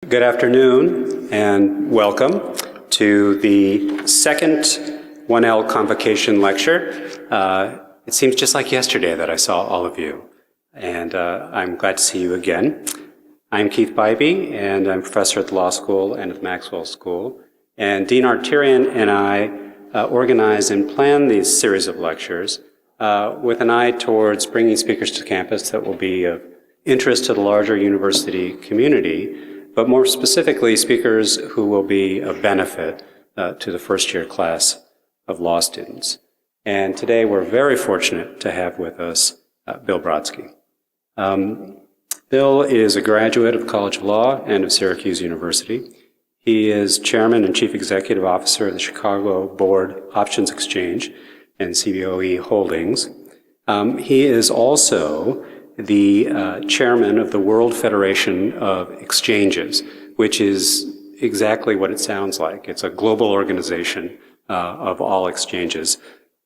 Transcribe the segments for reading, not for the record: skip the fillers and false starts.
Good afternoon and welcome to the second 1L Convocation Lecture. It seems just like yesterday that I saw all of you, and I'm glad to see you again. I'm Keith Bybee, and I'm professor at the Law School and at the Maxwell School. And Dean Arturian and I organize and plan these series of lectures with an eye towards bringing speakers to campus that will be of interest to the larger university community, but more specifically, speakers who will be of benefit to the first-year class of law students. And today we're very fortunate to have with us Bill Brodsky. Bill is a graduate of the College of Law and of Syracuse University. He is chairman and chief executive officer of the Chicago Board Options Exchange and CBOE Holdings. He is also the chairman of the World Federation of Exchanges, which is exactly what it sounds like. It's a global organization of all exchanges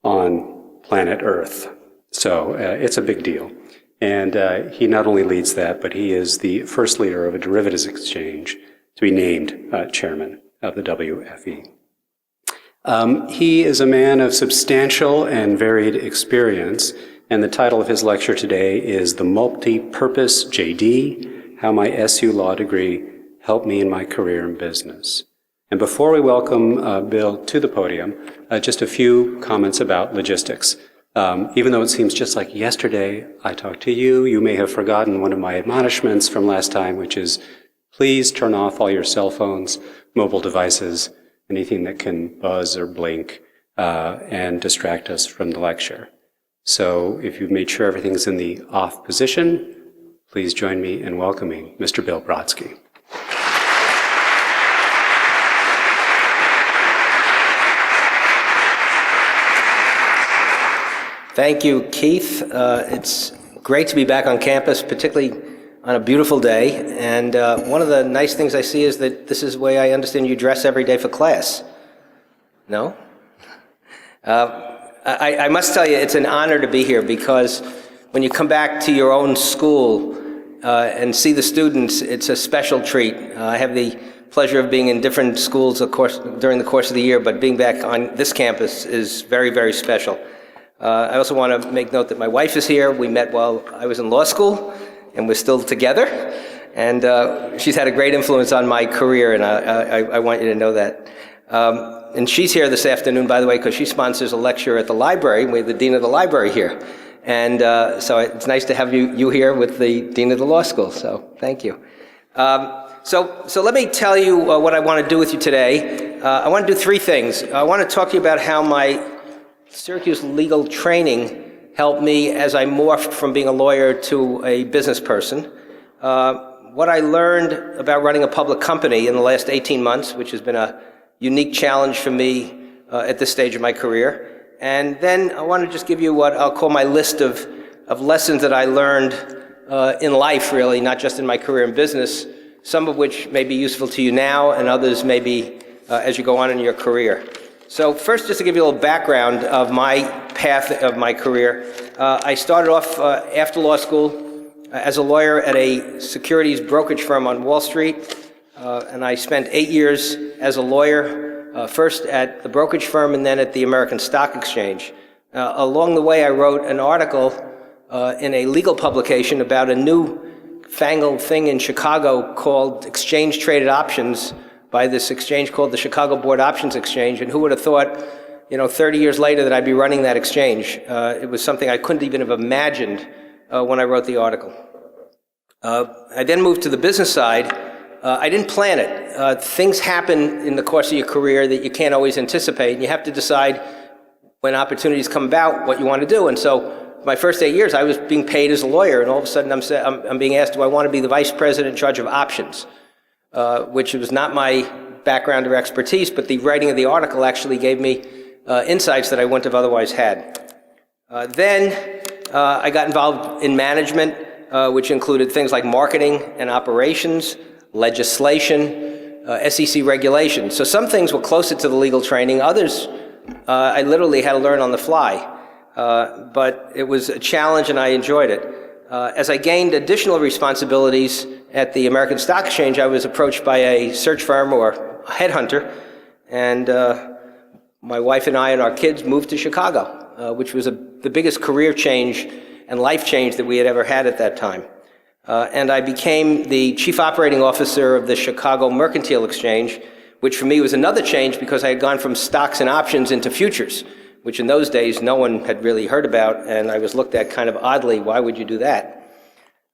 on planet Earth. So it's a big deal. And he not only leads that, but he is the first leader of a derivatives exchange to be named chairman of the WFE. He is a man of substantial and varied experience, and the title of his lecture today is The Multipurpose JD, How My SU Law Degree Helped Me in My Career in Business. And before we welcome Bill to the podium, just a few comments about logistics. Even though it seems just like yesterday I talked to you, you may have forgotten one of my admonishments from last time, which is please turn off all your cell phones, mobile devices, anything that can buzz or blink and distract us from the lecture. So if you've made sure everything's in the off position, please join me in welcoming Mr. Bill Brodsky. Thank you, Keith. It's great to be back on campus, particularly on a beautiful day. And one of the nice things I see is that this is the way I understand you dress every day for class. No? I must tell you, it's an honor to be here because when you come back to your own school and see the students, it's a special treat. I have the pleasure of being in different schools, of course, during the course of the year, but being back on this campus is very, very special. I also want to make note that my wife is here. We met while I was in law school, and we're still together. And she's had a great influence on my career, and I want you to know that. And she's here this afternoon, by the way, because she sponsors a lecture at the library. We have the dean of the library here. And so it's nice to have you here with the dean of the law school. So thank you. So let me tell you what I want to do with you today. I want to do three things. I want to talk to you about how my Syracuse legal training helped me as I morphed from being a lawyer to a business person. What I learned about running a public company in the last 18 months, which has been a unique challenge for me at this stage of my career. And then I want to just give you what I'll call my list of lessons that I learned in life, really, not just in my career in business, some of which may be useful to you now and others may be as you go on in your career. So first, just to give you a little background of my path of my career, I started off after law school as a lawyer at a securities brokerage firm on Wall Street, and I spent 8 years as a lawyer, first at the brokerage firm and then at the American Stock Exchange. Along the way, I wrote an article in a legal publication about a new fangled thing in Chicago called exchange-traded options, by this exchange called the Chicago Board Options Exchange, and who would have thought, 30 years later that I'd be running that exchange. It was something I couldn't even have imagined when I wrote the article. I then moved to the business side. I didn't plan it. Things happen in the course of your career that you can't always anticipate, and you have to decide when opportunities come about what you want to do. And so my first 8 years, I was being paid as a lawyer, and all of a sudden I'm being asked, do I want to be the vice president in charge of options? Which was not my background or expertise, but the writing of the article actually gave me insights that I wouldn't have otherwise had. Then I got involved in management, which included things like marketing and operations, legislation, SEC regulations. So some things were closer to the legal training. Others, I literally had to learn on the fly. But it was a challenge and I enjoyed it. As I gained additional responsibilities at the American Stock Exchange, I was approached by a search firm or a headhunter, and my wife and I and our kids moved to Chicago, which was the biggest career change and life change that we had ever had at that time. And I became the chief operating officer of the Chicago Mercantile Exchange, which for me was another change because I had gone from stocks and options into futures, which in those days no one had really heard about, and I was looked at kind of oddly, why would you do that?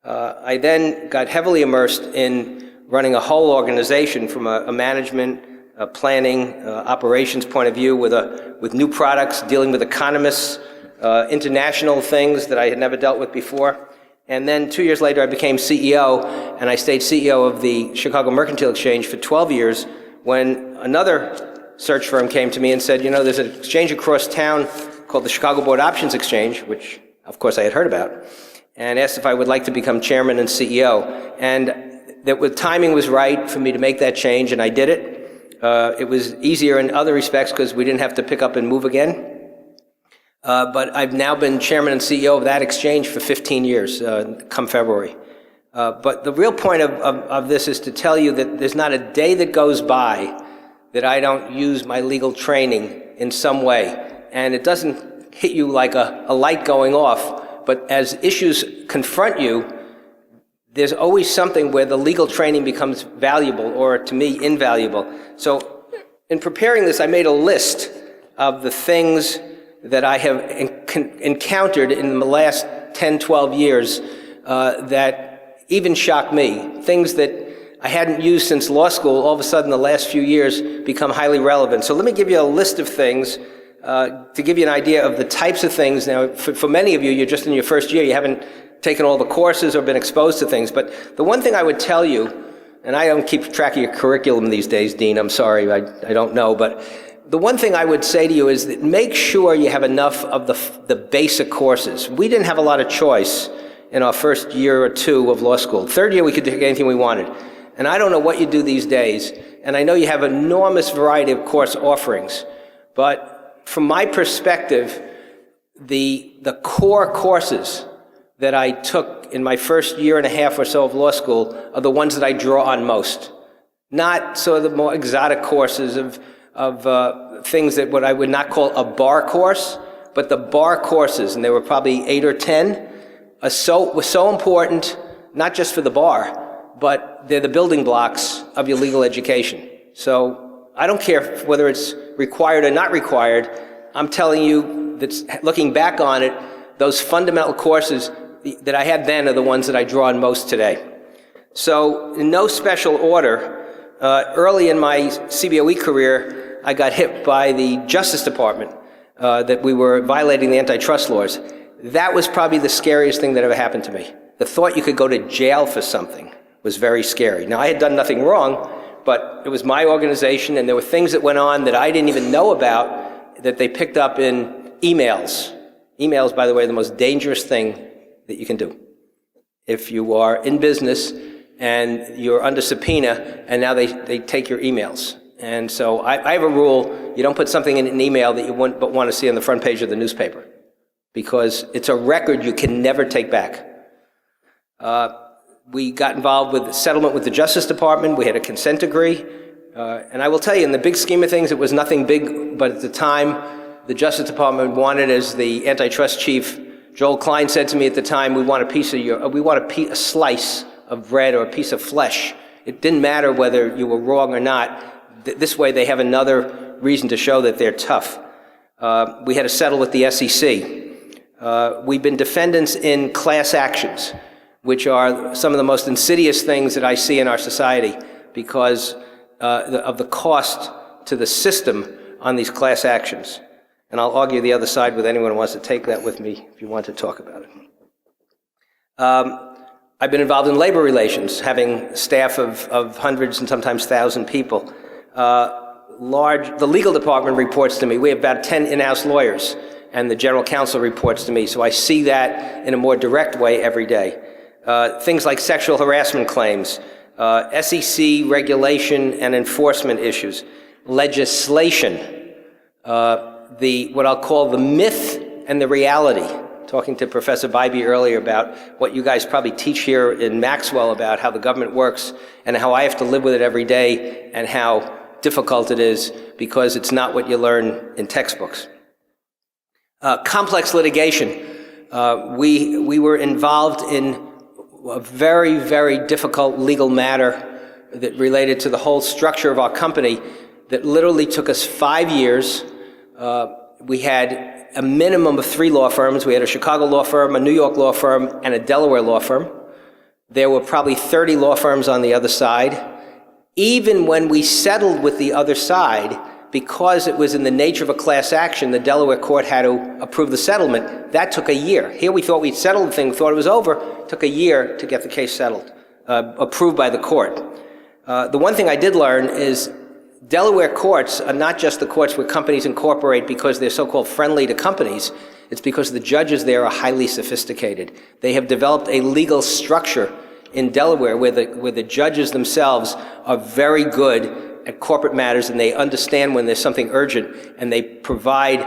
I then got heavily immersed in running a whole organization from a management, planning, operations point of view with new products, dealing with economists, international things that I had never dealt with before. And then 2 years later, I became CEO, and I stayed CEO of the Chicago Mercantile Exchange for 12 years when another search firm came to me and said, you know, there's an exchange across town called the Chicago Board Options Exchange, which, of course, I had heard about, and asked if I would like to become chairman and CEO. And that the timing was right for me to make that change, and I did it. It was easier in other respects because we didn't have to pick up and move again. But I've now been chairman and CEO of that exchange for 15 years, come February. But the real point of this is to tell you that there's not a day that goes by that I don't use my legal training in some way. And it doesn't hit you like a light going off, but as issues confront you, there's always something where the legal training becomes valuable, or to me, invaluable. So in preparing this, I made a list of the things that I have encountered in the last 10, 12 years that even shock me. Things that I hadn't used since law school, all of a sudden the last few years become highly relevant. So let me give you a list of things to give you an idea of the types of things. Now, for many of you, you're just in your first year, you haven't taken all the courses or been exposed to things. But the one thing I would tell you, and I don't keep track of your curriculum these days, Dean, I'm sorry, I don't know, but the one thing I would say to you is that make sure you have enough of the basic courses. We didn't have a lot of choice in our first year or two of law school. Third year, we could take anything we wanted. And I don't know what you do these days, and I know you have an enormous variety of course offerings, but from my perspective, the core courses that I took in my first year and a half or so of law school are the ones that I draw on most. Not sort of the more exotic courses of things that what I would not call a bar course, but the bar courses, and there were probably 8 or 10, were so important, not just for the bar, but they're the building blocks of your legal education. So I don't care whether it's required or not required. I'm telling you that looking back on it, those fundamental courses that I had then are the ones that I draw on most today. So in no special order, early in my CBOE career, I got hit by the Justice Department that we were violating the antitrust laws. That was probably the scariest thing that ever happened to me. The thought you could go to jail for something was very scary. Now, I had done nothing wrong, but it was my organization, and there were things that went on that I didn't even know about that they picked up in emails. Emails, by the way, are the most dangerous thing that you can do. If you are in business and you're under subpoena, and now they take your emails. And so I have a rule, you don't put something in an email that you wouldn't but want to see on the front page of the newspaper, because it's a record you can never take back. We got involved with the settlement with the Justice Department. We had a consent decree. And I will tell you, in the big scheme of things, it was nothing big, but at the time, the Justice Department wanted, as the antitrust chief, Joel Klein, said to me at the time, we want a slice of bread or a piece of flesh. It didn't matter whether you were wrong or not. This way, they have another reason to show that they're tough. We had to settle with the SEC. We've been defendants in class actions, which are some of the most insidious things that I see in our society because of the cost to the system on these class actions. And I'll argue the other side with anyone who wants to take that with me if you want to talk about it. I've been involved in labor relations, having staff of hundreds and sometimes 1,000 people. The legal department reports to me. We have about 10 in-house lawyers, and the general counsel reports to me. So I see that in a more direct way every day. Things like sexual harassment claims, SEC regulation and enforcement issues, legislation, what I'll call the myth and the reality. talking to Professor Bybee earlier about what you guys probably teach here in Maxwell about how the government works and how I have to live with it every day and how difficult it is because it's not what you learn in textbooks. Complex litigation. We were involved in a very, very difficult legal matter that related to the whole structure of our company that literally took us 5 years. We had a minimum of 3 law firms. We had a Chicago law firm, a New York law firm, and a Delaware law firm. There were probably 30 law firms on the other side. Even when we settled with the other side, because it was in the nature of a class action, the Delaware court had to approve the settlement. That took a year. Here we thought we'd settled the thing, thought it was over. It took a year to get the case settled, approved by the court. The one thing I did learn is Delaware courts are not just the courts where companies incorporate because they're so-called friendly to companies. It's because the judges there are highly sophisticated. They have developed a legal structure in Delaware where the judges themselves are very good at corporate matters, and they understand when there's something urgent, and they provide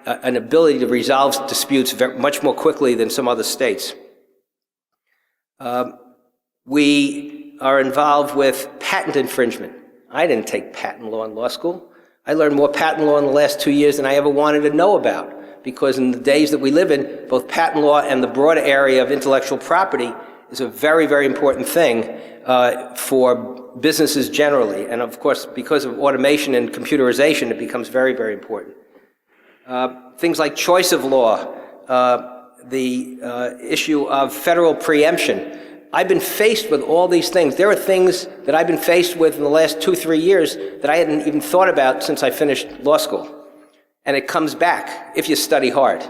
an ability to resolve disputes much more quickly than some other states. We are involved with patent infringement. I didn't take patent law in law school. I learned more patent law in the last 2 years than I ever wanted to know about, because in the days that we live in, both patent law and the broader area of intellectual property is a very, very important thing for businesses generally. And of course, because of automation and computerization, it becomes very, very important. Things like choice of law, the issue of federal preemption. I've been faced with all these things. There are things that I've been faced with in the last 2-3 years that I hadn't even thought about since I finished law school. And it comes back if you study hard.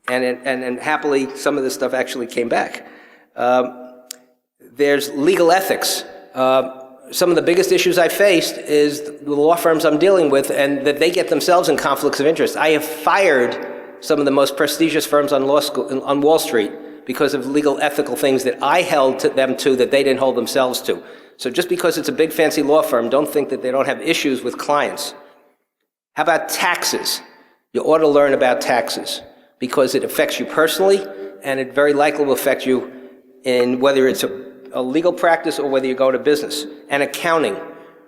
And happily, some of this stuff actually came back. There's legal ethics. Some of the biggest issues I faced is the law firms I'm dealing with, and that they get themselves in conflicts of interest. I have fired some of the most prestigious firms on Wall Street because of legal ethical things that I held them to that they didn't hold themselves to. So just because it's a big fancy law firm, don't think that they don't have issues with clients. How about taxes? You ought to learn about taxes because it affects you personally, and it very likely will affect you in whether it's a legal practice or whether you go to business. And accounting.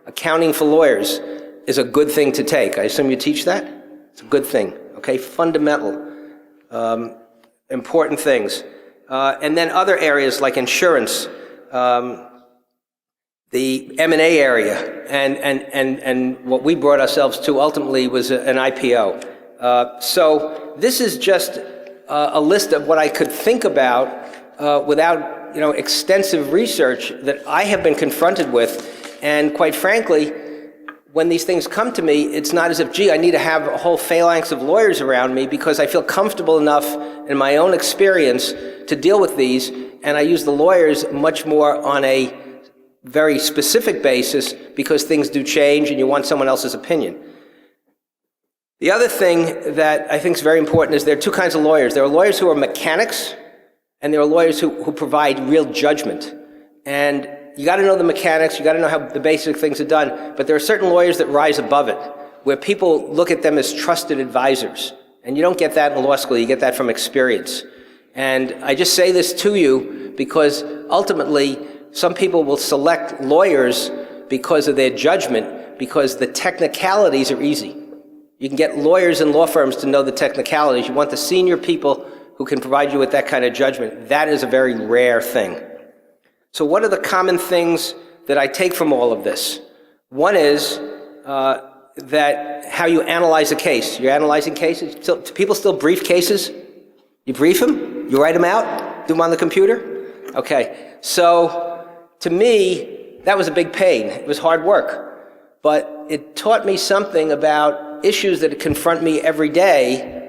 Accounting for lawyers is a good thing to take. I assume you teach that? It's a good thing, okay? Fundamental, important things. And then other areas like insurance, the M&A area, and what we brought ourselves to ultimately was an IPO. So this is just a list of what I could think about without extensive research that I have been confronted with. And quite frankly, when these things come to me, it's not as if, gee, I need to have a whole phalanx of lawyers around me, because I feel comfortable enough in my own experience to deal with these, and I use the lawyers much more on a very specific basis because things do change and you want someone else's opinion. The other thing that I think is very important is there are 2 kinds of lawyers. There are lawyers who are mechanics, and there are lawyers who provide real judgment. And you got to know the mechanics, you got to know how the basic things are done, but there are certain lawyers that rise above it, where people look at them as trusted advisors. And you don't get that in law school, you get that from experience. And I just say this to you because ultimately, some people will select lawyers because of their judgment, because the technicalities are easy. You can get lawyers and law firms to know the technicalities. You want the senior people who can provide you with that kind of judgment. That is a very rare thing. So what are the common things that I take from all of this? One is that how you analyze a case. You're analyzing cases. Do people still brief cases? You brief them? You write them out? Do them on the computer? Okay. So to me, that was a big pain. It was hard work. But it taught me something about issues that confront me every day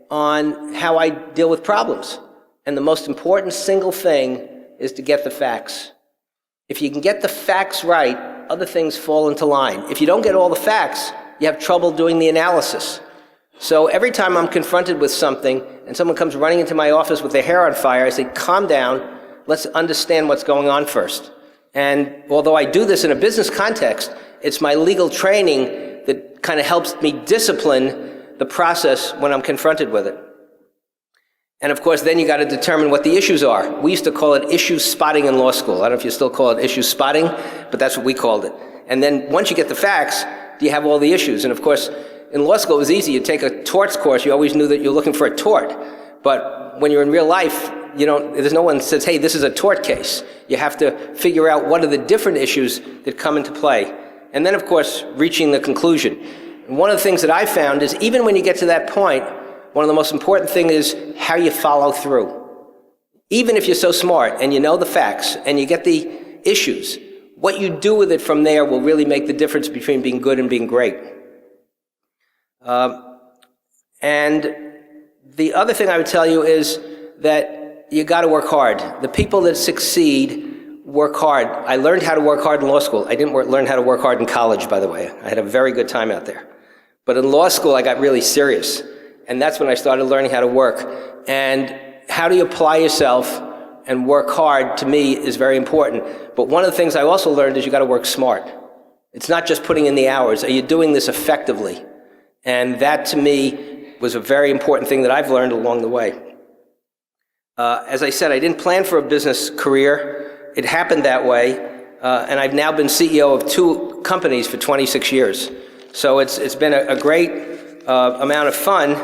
on how I deal with problems. And the most important single thing is to get the facts. If you can get the facts right, other things fall into line. If you don't get all the facts, you have trouble doing the analysis. So every time I'm confronted with something and someone comes running into my office with their hair on fire, I say, calm down, let's understand what's going on first. And although I do this in a business context, it's my legal training that kind of helps me discipline the process when I'm confronted with it. And of course, then you got to determine what the issues are. We used to call it issue spotting in law school. I don't know if you still call it issue spotting, but that's what we called it. And then once you get the facts, you have all the issues. And of course, in law school, it was easy. You take a torts course, you always knew that you're looking for a tort. But when you're in real life, there's no one that says, hey, this is a tort case. You have to figure out what are the different issues that come into play. And then, of course, reaching the conclusion. And one of the things that I found is even when you get to that point, one of the most important things is how you follow through. Even if you're so smart and you know the facts and you get the issues, what you do with it from there will really make the difference between being good and being great. And the other thing I would tell you is that you got to work hard. The people that succeed work hard. I learned how to work hard in law school. I didn't learn how to work hard in college, by the way. I had a very good time out there. But in law school, I got really serious. And that's when I started learning how to work. And how do you apply yourself and work hard, to me, is very important. But one of the things I also learned is you got to work smart. It's not just putting in the hours. Are you doing this effectively? And that, to me, was a very important thing that I've learned along the way. As I said, I didn't plan for a business career. It happened that way. And I've now been CEO of 2 companies for 26 years. So it's been a great amount of fun,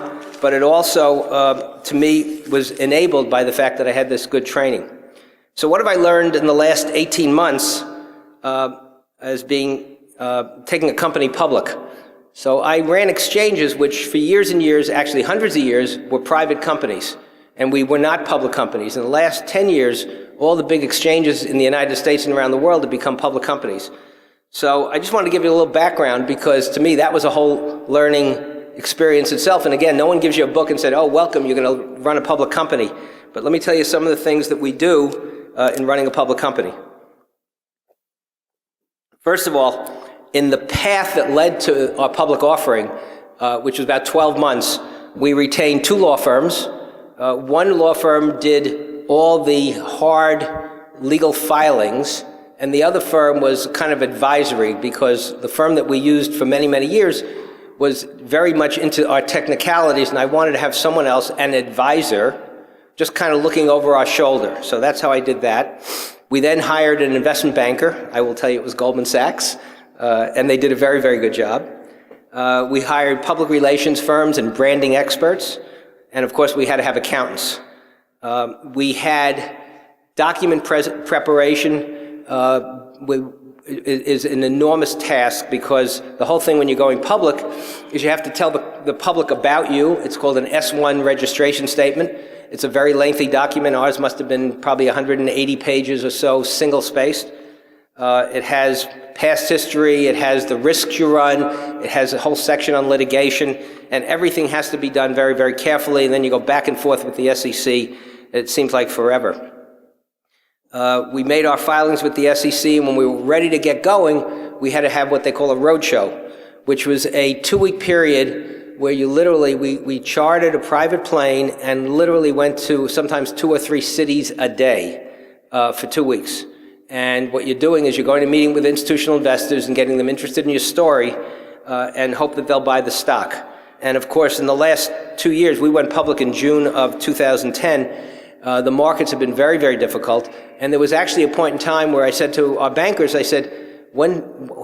but it also, to me, was enabled by the fact that I had this good training. So what have I learned in the last 18 months as taking a company public? So I ran exchanges which for years and years, actually hundreds of years, were private companies, and we were not public companies. In the last 10 years, all the big exchanges in the United States and around the world have become public companies. So I just wanted to give you a little background because to me that was a whole learning experience itself. And again, no one gives you a book and said, oh, welcome, you're going to run a public company. But let me tell you some of the things that we do in running a public company. First of all, in the path that led to our public offering, which was about 12 months, we retained 2 law firms. One law firm did all the hard legal filings, and the other firm was kind of advisory because the firm that we used for many, many years was very much into our technicalities, and I wanted to have someone else, an advisor, just kind of looking over our shoulder. So that's how I did that. We then hired an investment banker. I will tell you it was Goldman Sachs, and they did a very, very good job. We hired public relations firms and branding experts, and of course we had to have accountants. We had document preparation, is an enormous task because the whole thing when you're going public is you have to tell the public about you. It's called an S1 registration statement. It's a very lengthy document. Ours must have been probably 180 pages or so, single-spaced. It has past history, it has the risks you run, it has a whole section on litigation, and everything has to be done very, very carefully, and then you go back and forth with the SEC. It seems like forever. We made our filings with the SEC, and when we were ready to get going, we had to have what they call a roadshow, which was a 2-week period where you literally, we chartered a private plane and literally went to sometimes 2 or 3 cities a day for 2 weeks. And what you're doing is you're going to meeting with institutional investors and getting them interested in your story and hope that they'll buy the stock. And of course, in the last 2 years, we went public in June of 2010. The markets have been very, very difficult. And there was actually a point in time where I said to our bankers, I said,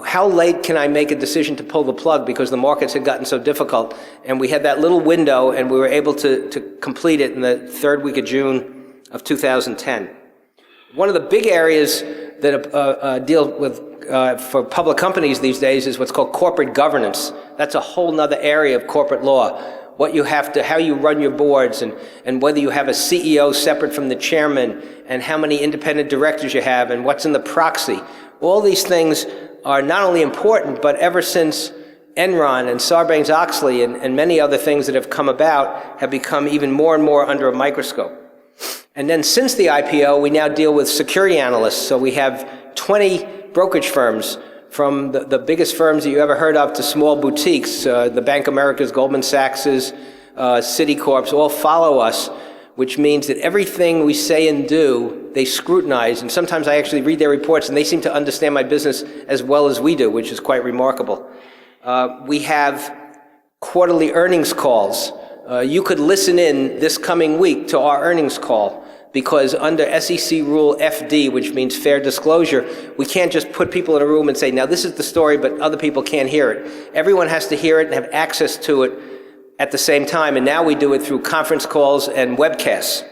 how late can I make a decision to pull the plug because the markets had gotten so difficult? And we had that little window and we were able to complete it in the 3rd week of June of 2010. One of the big areas that deal with for public companies these days is what's called corporate governance. That's a whole nother area of corporate law. What you have to, how you run your boards and whether you have a CEO separate from the chairman and how many independent directors you have and what's in the proxy. All these things are not only important, but ever since Enron and Sarbanes-Oxley and many other things that have come about have become even more and more under a microscope. And then since the IPO, we now deal with security analysts. So we have 20 brokerage firms, from the biggest firms that you ever heard of to small boutiques. The Bank of America's, Goldman Sachs's, Citicorp's all follow us, which means that everything we say and do, they scrutinize. And sometimes I actually read their reports and they seem to understand my business as well as we do, which is quite remarkable. We have quarterly earnings calls You could listen in this coming week to our earnings call, because under SEC Rule FD, which means fair disclosure, we can't just put people in a room and say, now this is the story, but other people can't hear it. Everyone has to hear it and have access to it at the same time, and now we do it through conference calls and webcasts.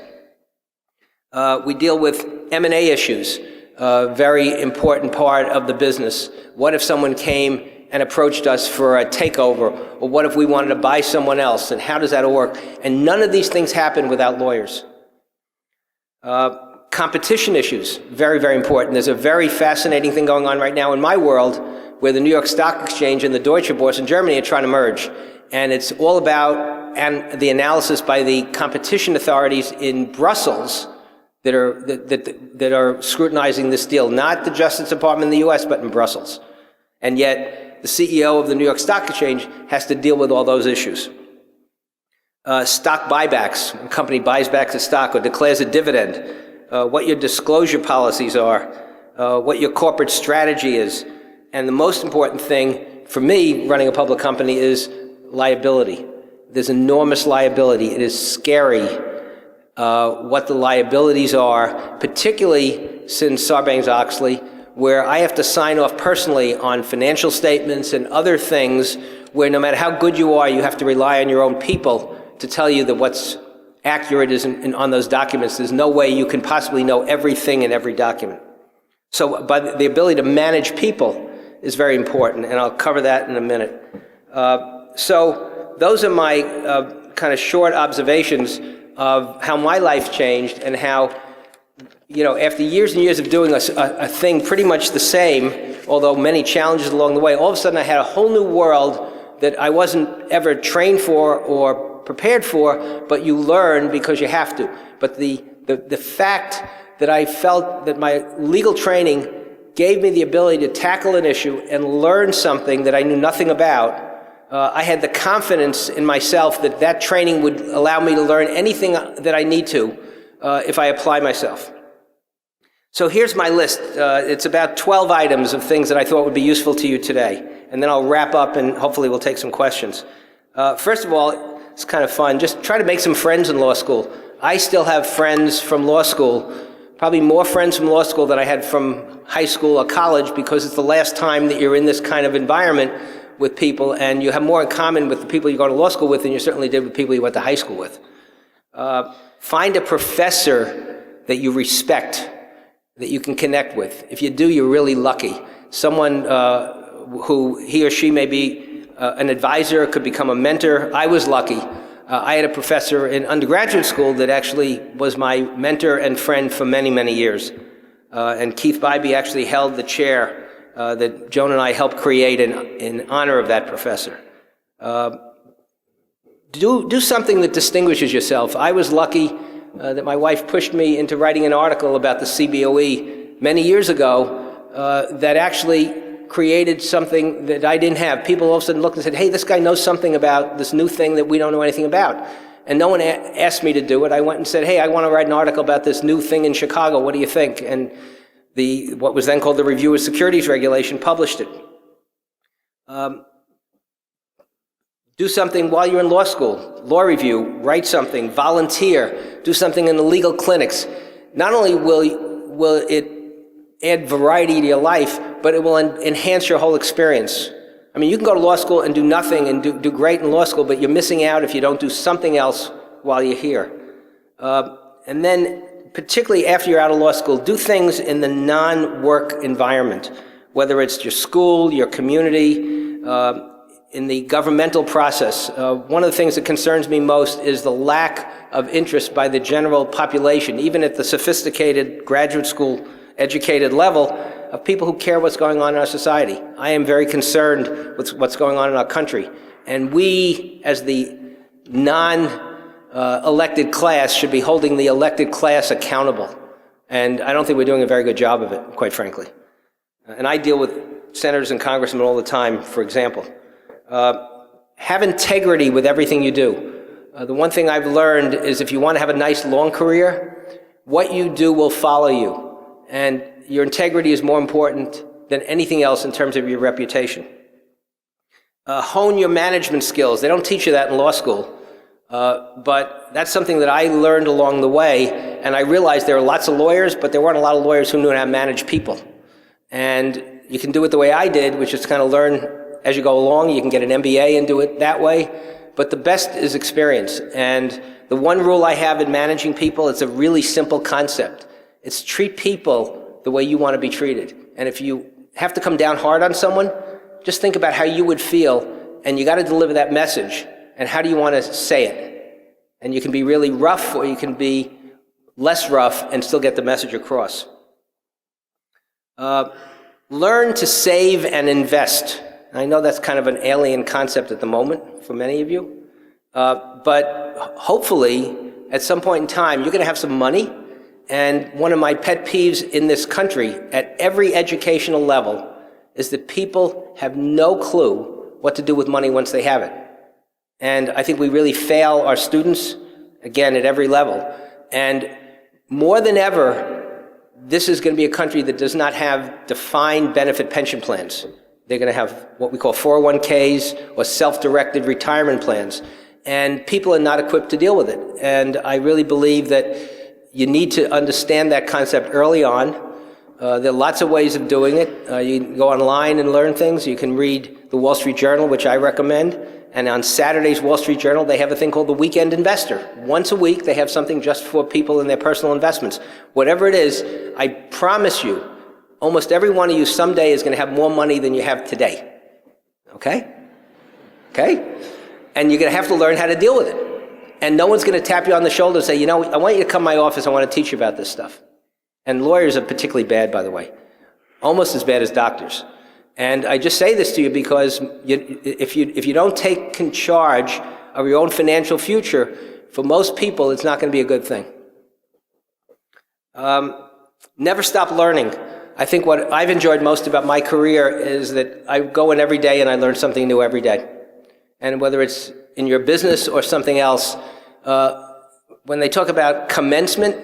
We deal with M&A issues, a very important part of the business. What if someone came and approached us for a takeover, or what if we wanted to buy someone else, and how does that work? And none of these things happen without lawyers. Competition issues, very, very important. There's a very fascinating thing going on right now in my world where the New York Stock Exchange and the Deutsche Börse in Germany are trying to merge. And it's all about the analysis by the competition authorities in Brussels that are scrutinizing this deal, not the Justice Department in the US, but in Brussels. And yet, the CEO of the New York Stock Exchange has to deal with all those issues. Stock buybacks, a company buys back the stock or declares a dividend, what your disclosure policies are, what your corporate strategy is. And the most important thing for me running a public company is liability. There's enormous liability. It is scary what the liabilities are, particularly since Sarbanes-Oxley, where I have to sign off personally on financial statements and other things where no matter how good you are, you have to rely on your own people to tell you that what's accurate is on those documents. There's no way you can possibly know everything in every document. So the ability to manage people is very important, and I'll cover that in a minute. So those are my kind of short observations of how my life changed and how, you know, after years and years of doing a thing pretty much the same, although many challenges along the way, all of a sudden I had a whole new world that I wasn't ever trained for or prepared for, but you learn because you have to. But the fact that I felt that my legal training gave me the ability to tackle an issue and learn something that I knew nothing about, I had the confidence in myself that that training would allow me to learn anything that I need to if I apply myself. So here's my list. It's about 12 items of things that I thought would be useful to you today. And then I'll wrap up and hopefully we'll take some questions. First of all, it's kind of fun. Just try to make some friends in law school. I still have friends from law school, probably more friends from law school than I had from high school or college, because it's the last time that you're in this kind of environment with people, and you have more in common with the people you go to law school with than you certainly did with people you went to high school with. Find a professor that you respect, that you can connect with. If you do, you're really lucky. Someone who he or she may be an advisor, could become a mentor. I was lucky. I had a professor in undergraduate school that actually was my mentor and friend for many, many years. And Keith Bybee actually held the chair that Joan and I helped create in honor of that professor. Do something that distinguishes yourself. I was lucky that my wife pushed me into writing an article about the CBOE many years ago that actually created something that I didn't have. People all of a sudden looked and said, hey, this guy knows something about this new thing that we don't know anything about. And no one asked me to do it. I went and said, hey, I want to write an article about this new thing in Chicago. What do you think? And what was then called the Review of Securities Regulation published it. Do something while you're in law school. Law review, write something, volunteer, do something in the legal clinics. Not only will it add variety to your life, but it will enhance your whole experience. I mean, you can go to law school and do nothing and do great in law school, but you're missing out if you don't do something else while you're here. And then, particularly after you're out of law school, do things in the non-work environment, whether it's your school, your community, in the governmental process. One of the things that concerns me most is the lack of interest by the general population, even at the sophisticated graduate school educated level, of people who care what's going on in our society. I am very concerned with what's going on in our country. And we, as the non-elected class, should be holding the elected class accountable. And I don't think we're doing a very good job of it, quite frankly. And I deal with senators and congressmen all the time, for example. Have integrity with everything you do. The one thing I've learned is if you want to have a nice long career, what you do will follow you. And your integrity is more important than anything else in terms of your reputation. Hone your management skills. They don't teach you that in law school. But that's something that I learned along the way, and I realized there are lots of lawyers, but there weren't a lot of lawyers who knew how to manage people. And you can do it the way I did, which is kind of learn as you go along. You can get an MBA and do it that way, but the best is experience. And the one rule I have in managing people, it's a really simple concept. It's treat people the way you want to be treated. And if you have to come down hard on someone, just think about how you would feel, and you got to deliver that message. And how do you want to say it? And you can be really rough, or you can be less rough and still get the message across. Learn to save and invest. I know that's kind of an alien concept at the moment for many of you, but hopefully at some point in time you're going to have some money. And one of my pet peeves in this country at every educational level is that people have no clue what to do with money once they have it. And I think we really fail our students, again, at every level. And more than ever, this is going to be a country that does not have defined benefit pension plans. They're going to have what we call 401ks or self-directed retirement plans. And people are not equipped to deal with it. And I really believe that you need to understand that concept early on. There are lots of ways of doing it. You can go online and learn things. You can read the Wall Street Journal, which I recommend. And on Saturday's Wall Street Journal, they have a thing called the Weekend Investor. Once a week, they have something just for people in their personal investments. Whatever it is, I promise you, almost every one of you someday is going to have more money than you have today. Okay? Okay? And you're going to have to learn how to deal with it. And no one's going to tap you on the shoulder and say, you know, I want you to come to my office, I want to teach you about this stuff. And lawyers are particularly bad, by the way. Almost as bad as doctors. And I just say this to you because if you don't take charge of your own financial future, for most people, it's not going to be a good thing. Never stop learning. I think what I've enjoyed most about my career is that I go in every day and I learn something new every day. And whether it's in your business or something else, when they talk about commencement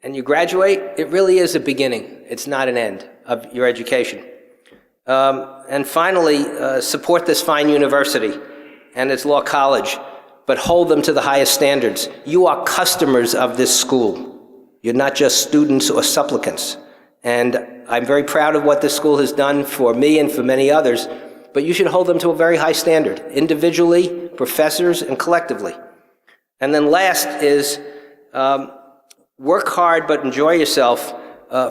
and you graduate, it really is a beginning. It's not an end of your education. And finally, support this fine university and its law college, but hold them to the highest standards. You are customers of this school. You're not just students or supplicants. And I'm very proud of what this school has done for me and for many others, but you should hold them to a very high standard, individually, professors, and collectively. And then last is work hard, but enjoy yourself.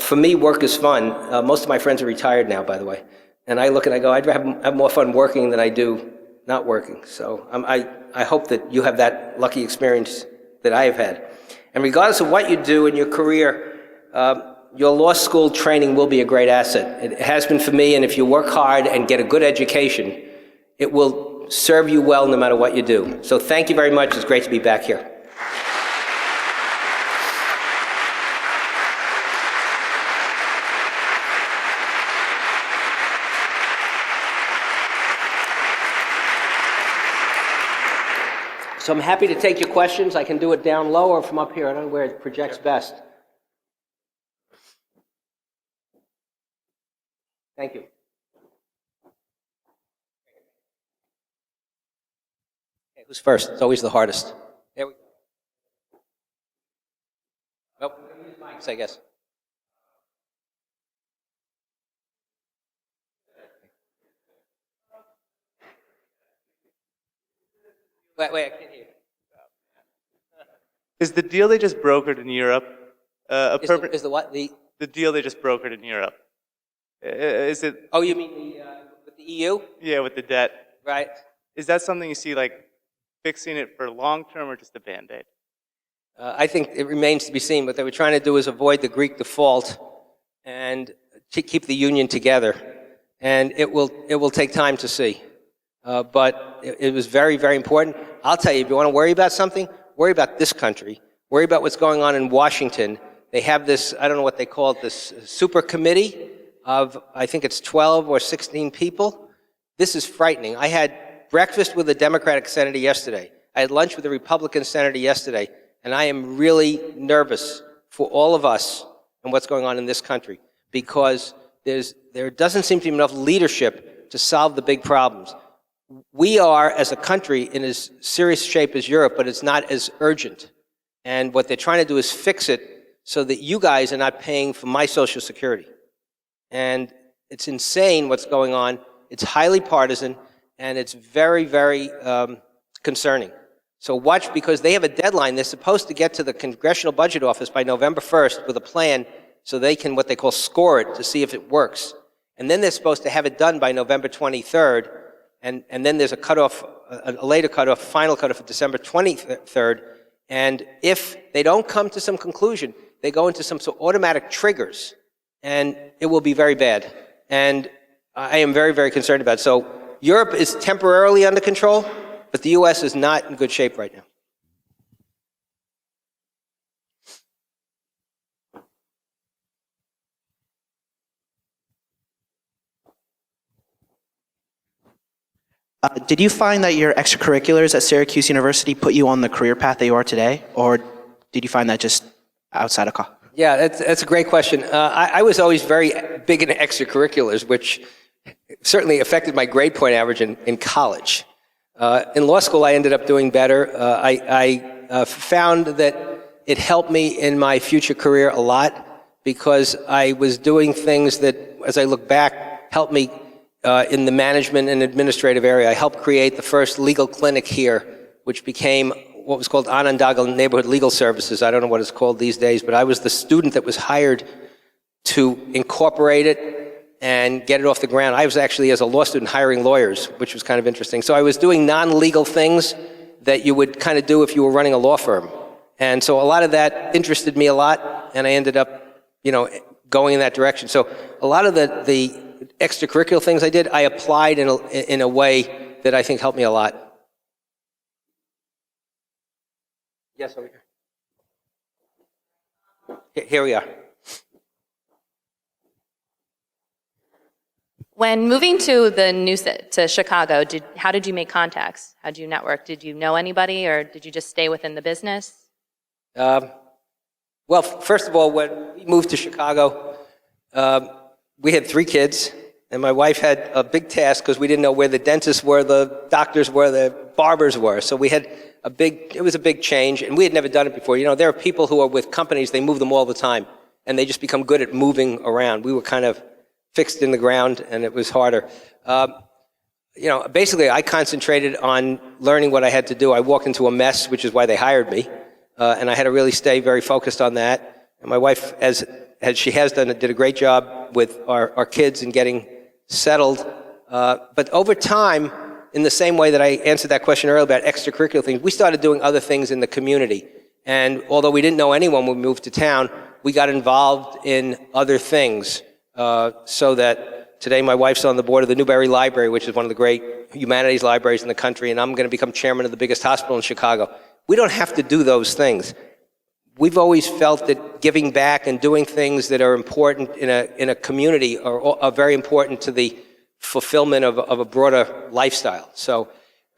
For me, work is fun. Most of my friends are retired now, by the way. And I look and I go, I'd have more fun working than I do not working. So I hope that you have that lucky experience that I have had. And regardless of what you do in your career, your law school training will be a great asset. It has been for me, and if you work hard and get a good education, it will serve you well no matter what you do. So thank you very much. It's great to be back here. So I'm happy to take your questions. I can do it down low or from up here. I don't know where it projects best. Thank you. Okay, who's first? It's always the hardest. There we go. Well, we're going to use mics, I guess. Wait, I can't hear you. Is the deal they just brokered in Europe Is the what? The deal they just brokered in Europe? Is it? Oh, you mean with the EU? Yeah, with the debt. Right. Is that something you see like fixing it for long term or just a Band-Aid? I think it remains to be seen. What they were trying to do is avoid the Greek default and to keep the union together. And it will take time to see. But it was very, very important. I'll tell you, if you want to worry about something, worry about this country. Worry about what's going on in Washington. They have this, I don't know what they call it, this super committee of, I think it's 12 or 16 people. This is frightening. I had breakfast with a Democratic senator yesterday. I had lunch with a Republican senator yesterday. And I am really nervous for all of us and what's going on in this country because there doesn't seem to be enough leadership to solve the big problems. we are, as a country, in as serious shape as Europe, but it's not as urgent. And what they're trying to do is fix it so that you guys are not paying for my Social Security. And it's insane what's going on. It's highly partisan, and it's very, very concerning. So watch, because they have a deadline. They're supposed to get to the Congressional Budget Office by November 1st with a plan so they can, what they call, score it to see if it works. And then they're supposed to have it done by November 23rd, and then there's a cutoff, a later cutoff, final cutoff of December 23rd. And if they don't come to some conclusion, they go into some sort of automatic triggers, and it will be very bad. And I am very, very concerned about it. So Europe is temporarily under control, but the U.S. is not in good shape right now. Did you find that your extracurriculars at Syracuse University put you on the career path that you are today, or did you find that just outside of college? Yeah, that's a great question. I was always very big into extracurriculars, which certainly affected my grade point average in college. In law school, I ended up doing better. I found that it helped me in my future career a lot because I was doing things that, as I look back, helped me in the management and administrative area. I helped create the first legal clinic here, which became what was called Onondaga Neighborhood Legal Services. I don't know what it's called these days, but I was the student that was hired to incorporate it and get it off the ground. I was actually, as a law student, hiring lawyers, which was kind of interesting. So I was doing non-legal things that you would kind of do if you were running a law firm. And so a lot of that interested me a lot, and I ended up, going in that direction. So a lot of the extracurricular things I did, I applied in a way that I think helped me a lot. Yes, over here. Here we are. When moving to Chicago, how did you make contacts? How did you network? Did you know anybody, or did you just stay within the business? Well, first of all, when we moved to Chicago, we had 3 kids, and my wife had a big task because we didn't know where the dentists were, the doctors were, the barbers were. So we had it was a big change, and we had never done it before. There are people who are with companies, they move them all the time, and they just become good at moving around. We were kind of fixed in the ground, and it was harder. Basically, I concentrated on learning what I had to do. I walked into a mess, which is why they hired me, and I had to really stay very focused on that. And my wife, as she has done, did a great job with our kids and getting settled. But over time, in the same way that I answered that question earlier about extracurricular things, we started doing other things in the community. And although we didn't know anyone when we moved to town, we got involved in other things. So that today my wife's on the board of the Newberry Library, which is one of the great humanities libraries in the country, and I'm going to become chairman of the biggest hospital in Chicago. We don't have to do those things. We've always felt that giving back and doing things that are important in a community are very important to the fulfillment of a broader lifestyle. So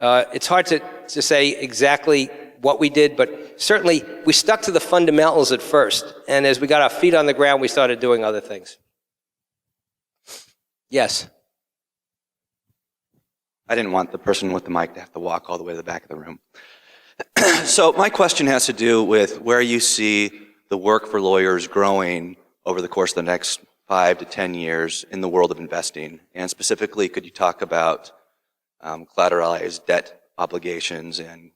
it's hard to say exactly what we did, but certainly we stuck to the fundamentals at first. And as we got our feet on the ground, we started doing other things. Yes? I didn't want the person with the mic to have to walk all the way to the back of the room. So my question has to do with where you see the work for lawyers growing over the course of the next 5 to 10 years in the world of investing. And specifically, could you talk about collateralized debt obligations and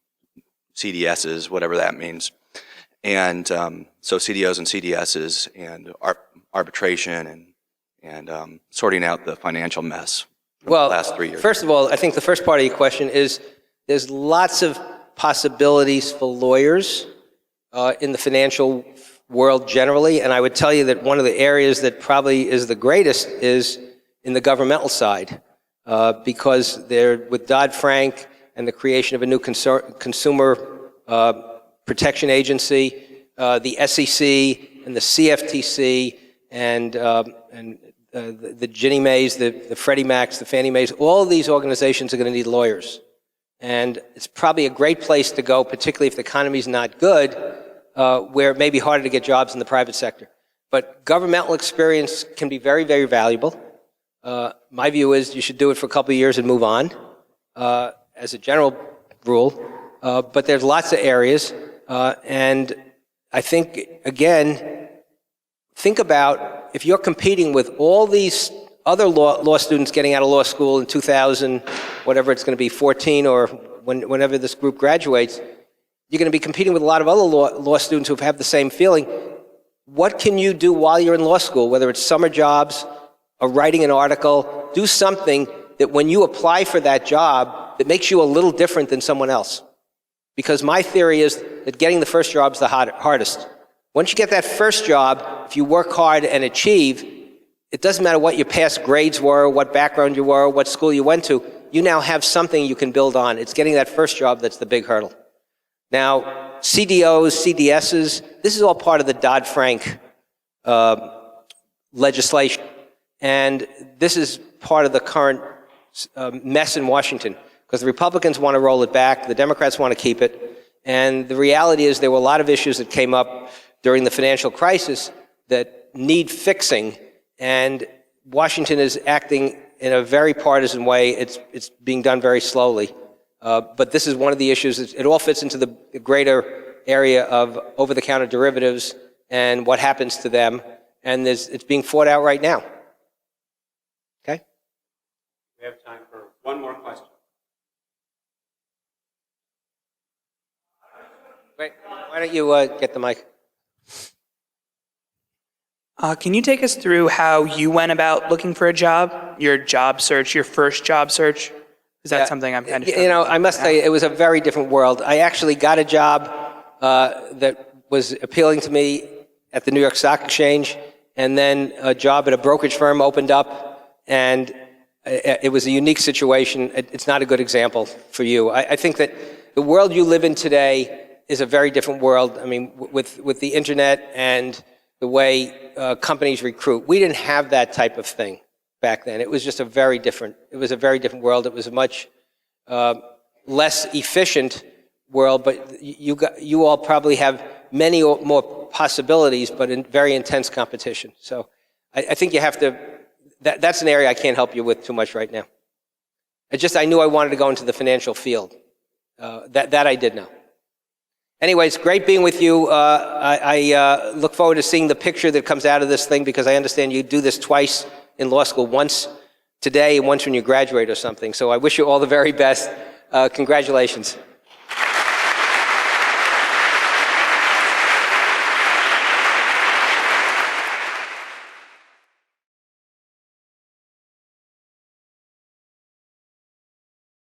CDSs, whatever that means. And so CDOs and CDSs and arbitration and sorting out the financial mess from the last 3 years. First of all, I think the first part of your question is there's lots of possibilities for lawyers in the financial world generally, and I would tell you that one of the areas that probably is the greatest is in the governmental side, because they're with Dodd-Frank and the creation of a new consumer protection agency, the SEC and the CFTC and the Ginnie Maes, the Freddie Macs, the Fannie Maes, all of these organizations are going to need lawyers. And it's probably a great place to go, particularly if the economy's not good, where it may be harder to get jobs in the private sector. But governmental experience can be very, very valuable. My view is you should do it for a couple of years and move on. as a general rule, but there's lots of areas. And I think, again, think about if you're competing with all these other law students getting out of law school in 2000, whatever it's going to be, 14, or whenever this group graduates, you're going to be competing with a lot of other law students who have the same feeling. What can you do while you're in law school, whether it's summer jobs or writing an article? Do something that when you apply for that job, that makes you a little different than someone else. Because my theory is that getting the first job is the hardest. Once you get that first job, if you work hard and achieve, it doesn't matter what your past grades were, what background you were, what school you went to, you now have something you can build on. It's getting that first job that's the big hurdle. Now, CDOs, CDSs, this is all part of the Dodd-Frank legislation. And this is part of the current mess in Washington, because the Republicans want to roll it back, the Democrats want to keep it. And the reality is there were a lot of issues that came up during the financial crisis that need fixing, and Washington is acting in a very partisan way. It's being done very slowly. But this is one of the issues. It all fits into the greater area of over-the-counter derivatives and what happens to them. And it's being fought out right now. Okay? We have time for one more question. Wait, why don't you get the mic? Can you take us through how you went about looking for a job, your job search, your first job search? Is that something I'm kind of... You know, I must tell you, it was a very different world. I actually got a job that was appealing to me at the New York Stock Exchange, and then a job at a brokerage firm opened up, and it was a unique situation. It's not a good example for you. I think that the world you live in today is a very different world. I mean, with the internet and the way companies recruit, we didn't have that type of thing back then. It was just a very different world. It was a much less efficient world, but you all probably have many more possibilities, but in very intense competition. So I think you have to, that's an area I can't help you with too much right now. I knew I wanted to go into the financial field. That I did know. Anyways, great being with you. I look forward to seeing the picture that comes out of this thing, because I understand you do this twice in law school, once today and once when you graduate or something. So I wish you all the very best. Congratulations.